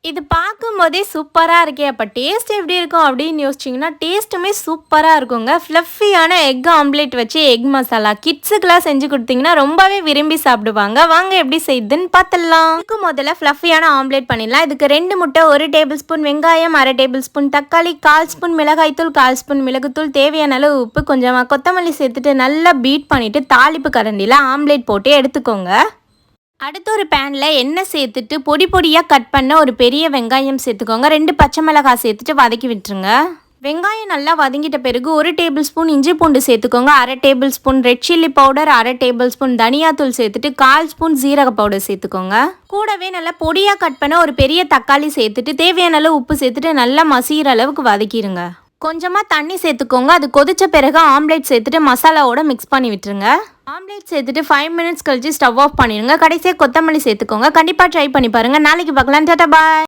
இது பார்க்கும்போதே சூப்பராக இருக்கே. அப்போ டேஸ்ட் எப்படி இருக்கும் அப்படின்னு யோசிச்சிங்கன்னா டேஸ்ட்டுமே சூப்பராக இருக்குங்க. ஃப்ளஃபியான எக் ஆம்லேட் வச்சு எக் மசாலா கிட்ஸுக்கெலாம் செஞ்சு கொடுத்தீங்கன்னா ரொம்பவே விரும்பி சாப்பிடுவாங்க. வாங்க எப்படி செய்யுதுன்னு பார்த்துடலாம். இதுக்கு முதல்ல ஃப்ளஃபியான ஆம்லேட் பண்ணிடலாம். இதுக்கு 2 முட்டை, 1 டேபிள் ஸ்பூன் வெங்காயம், 1/2 டேபிள் ஸ்பூன் தக்காளி, 1/4 ஸ்பூன் மிளகாய்த்தூள், 1/4 ஸ்பூன் மிளகுத்தூள், தேவையான அளவு உப்பு, கொஞ்சமாக கொத்தமல்லி சேர்த்துட்டு நல்லா பீட் பண்ணிவிட்டு தாளிப்பு கரண்டியில் ஆம்லேட் போட்டு எடுத்துக்கோங்க. அடுத்து ஒரு பேனில் எண்ணெய் சேர்த்துட்டு பொடி பொடியாக கட் பண்ண ஒரு பெரிய வெங்காயம் சேர்த்துக்கோங்க. 2 பச்சை மிளகாய் சேர்த்துட்டு வதக்கி விட்டுருங்க. வெங்காயம் நல்லா வதங்கிட்ட பிறகு 1 டேபிள் ஸ்பூன் இஞ்சி பூண்டு சேர்த்துக்கோங்க. 1/2 table spoon red chilli powder, 1/2 table spoon தனியாத்தூள் சேர்த்துட்டு 1/4 ஸ்பூன் ஜீரக பவுடர் சேர்த்துக்கோங்க. கூடவே நல்லா பொடியாக கட் பண்ண ஒரு பெரிய தக்காளி சேர்த்துட்டு தேவையான அளவு உப்பு சேர்த்துட்டு நல்லா மசிகிற அளவுக்கு வதக்கிடுங்க. கொஞ்சமாக தண்ணி சேர்த்துக்கோங்க. அது கொதிச்ச பிறகு ஆம்லேட் சேர்த்துட்டு மசாலாவோட மிக்ஸ் பண்ணி விட்டுருங்க. ஆம்லேட் சேர்த்துட்டு 5 மினிட்ஸ் கழிச்சு ஸ்டவ் ஆஃப் பண்ணிடுங்க. கடைசியாக கொத்தமல்லி சேர்த்துக்கோங்க. கண்டிப்பாக ட்ரை பண்ணி பாருங்கள். நாளைக்கு பார்க்கலாம். டாடா பாய்.